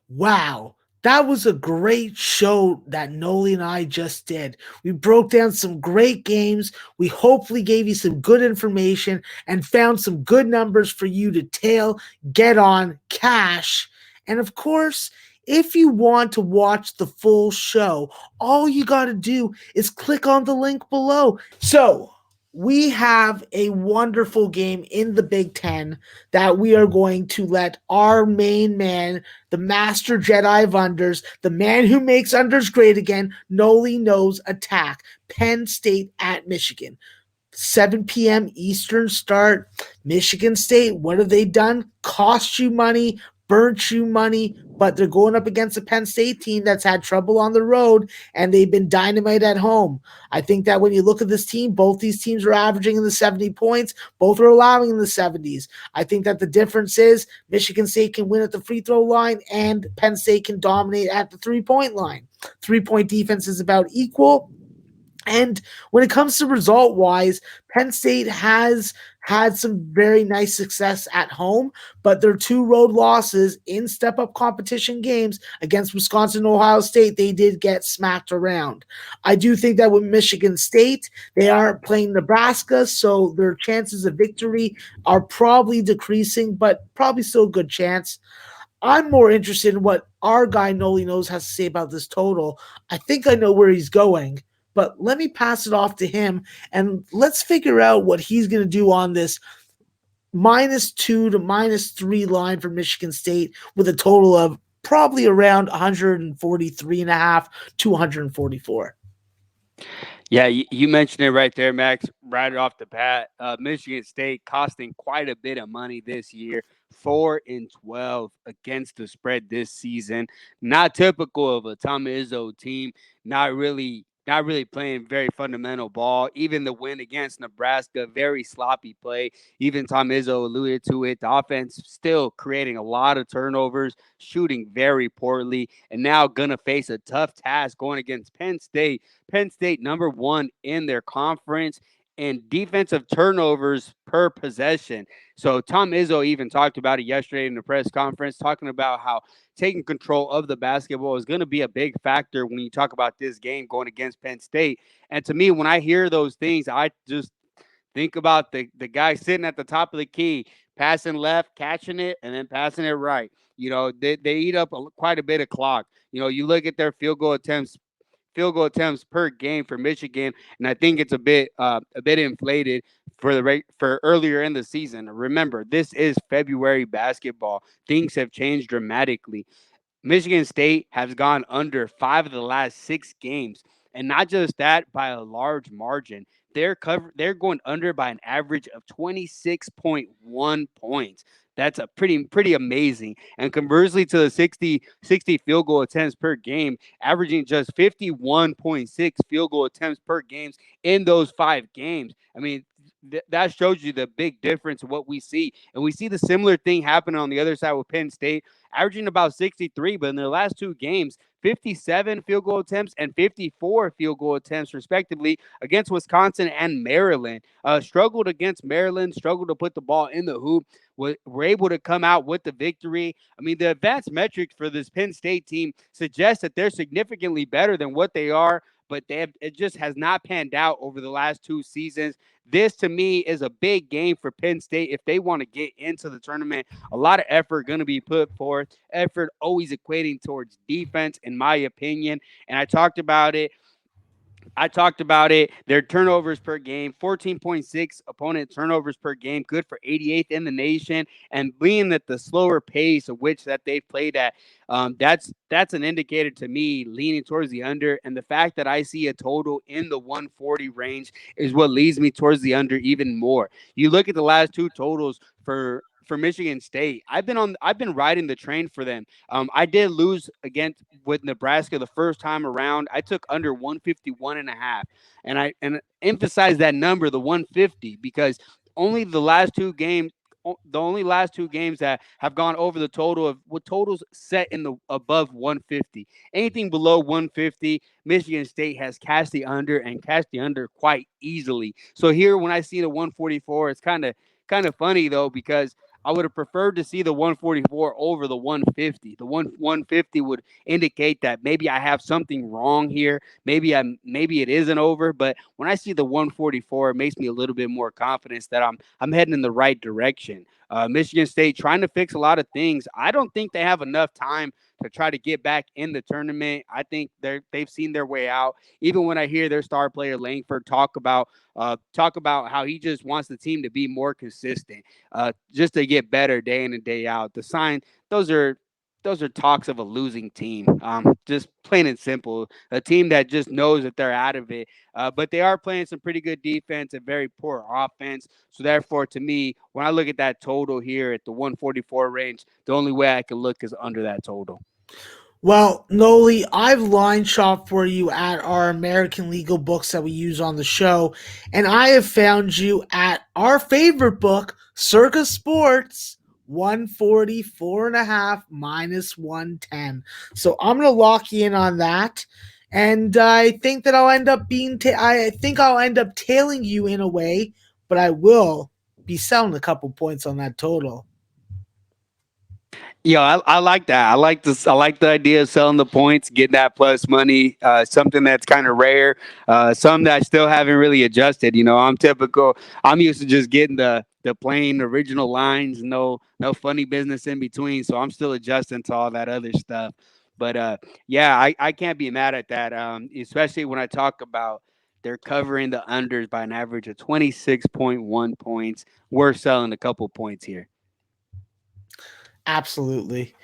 Wow, that was a great show that Nolly and I just did. We broke down some great games. We hopefully gave you some good information and found some good numbers for you to get on, cash. And of course, if you want to watch the full show, all you got to do is click on the link below. So, we have a wonderful game in the Big Ten that we are going to let our main man, the master Jedi of unders, the man who makes unders great again, Nolly Knows, attack. Penn State at Michigan. 7 p.m. Eastern start. Michigan State, what have they done? Cost you money, burnt you money, but they're going up against a Penn State team that's had trouble on the road and they've been dynamite at home. I think that when you look at this team, both these teams are averaging in the 70 points, both are allowing in the 70s. I think that the difference is Michigan State can win at the free throw line and Penn State can dominate at the 3-point line. 3-point defense is about equal. And when it comes to result wise, Penn State has had some very nice success at home, but their 2 road losses in step up competition games against Wisconsin and Ohio State, they did get smacked around. I do think that with Michigan State, they are playing Nebraska, so their chances of victory are probably decreasing, but probably still a good chance. I'm more interested in what our guy Nolly Knows has to say about this total. I think I know where he's going, but let me pass it off to him and let's figure out what he's going to do on this -2 to -3 line for Michigan State with a total of probably around 143.5 to 144. Yeah, you mentioned it right there, Max, right off the bat. Michigan State costing quite a bit of money this year, 4-12 against the spread this season. Not typical of a Tom Izzo team. Not really playing very fundamental ball. Even the win against Nebraska, very sloppy play. Even Tom Izzo alluded to it. The offense still creating a lot of turnovers, shooting very poorly, and now gonna face a tough task going against Penn State. Penn State number 1 in their conference and defensive turnovers per possession. So Tom Izzo even talked about it yesterday in the press conference, talking about how taking control of the basketball is going to be a big factor when you talk about this game going against Penn State. And to me, when I hear those things, I just think about the guy sitting at the top of the key, passing left, catching it, and then passing it right. They eat up quite a bit of clock. You look at their field goal attempts per game for Michigan, and I think it's a bit inflated for earlier in the season. Remember, this is February basketball. Things have changed dramatically. Michigan State has gone under 5 of the last 6 games, and not just that, by a large margin. They're going under by an average of 26.1 points. That's a pretty amazing. And conversely to the 60 field goal attempts per game, averaging just 51.6 field goal attempts per games in those 5 games. I mean, that shows you the big difference of what we see. And we see the similar thing happening on the other side with Penn State, averaging about 63, but in their last 2 games, 57 field goal attempts and 54 field goal attempts, respectively, against Wisconsin and Maryland. Struggled against Maryland, struggled to put the ball in the hoop. Were able to come out with the victory. I mean, the advanced metrics for this Penn State team suggest that they're significantly better than what they are, but it just has not panned out over the last 2 seasons. This, to me, is a big game for Penn State if they want to get into the tournament. A lot of effort going to be put forth. Effort always equating towards defense, in my opinion. And I talked about it. Their turnovers per game, 14.6 opponent turnovers per game, good for 88th in the nation. And being at the slower pace of which that they've played at, that's an indicator to me leaning towards the under. And the fact that I see a total in the 140 range is what leads me towards the under even more. You look at the last 2 totals for Michigan State. I've been riding the train for them. I did lose against with Nebraska the first time around. I took under 151.5, and I emphasize that number, the 150, because only the last 2 games. The only last 2 games that have gone over the total of with totals set in the above 150. Anything below 150, Michigan State has cashed the under and cashed the under quite easily. So here, when I see the 144, it's kind of funny though, because I would have preferred to see the 144 over the 150. The 150 would indicate that maybe I have something wrong here. Maybe it isn't over, but when I see the 144, it makes me a little bit more confidence that I'm heading in the right direction. Michigan State trying to fix a lot of things. I don't think they have enough time to try to get back in the tournament. I think they've seen their way out. Even when I hear their star player Langford talk about how he just wants the team to be more consistent, just to get better day in and day out. Those are those are talks of a losing team. Just plain and simple, a team that just knows that they're out of it. But they are playing some pretty good defense and very poor offense. So therefore, to me, when I look at that total here at the 144 range, the only way I can look is under that total. Well, Noli, I've line shopped for you at our American legal books that we use on the show, and I have found you at our favorite book, Circa Sports, 144.5 minus 110. So I'm gonna lock you in on that, and I think that I think I'll end up tailing you in a way, but I will be selling a couple points on that total. Yeah, I like that. I like this. I like the idea of selling the points, getting that plus money. Something that's kind of rare. Some that I still haven't really adjusted. I'm typical. I'm used to just getting the plain original lines, no funny business in between. So I'm still adjusting to all that other stuff. But yeah, I can't be mad at that. Especially when I talk about they're covering the unders by an average of 26.1 points. We're selling a couple points here. Absolutely.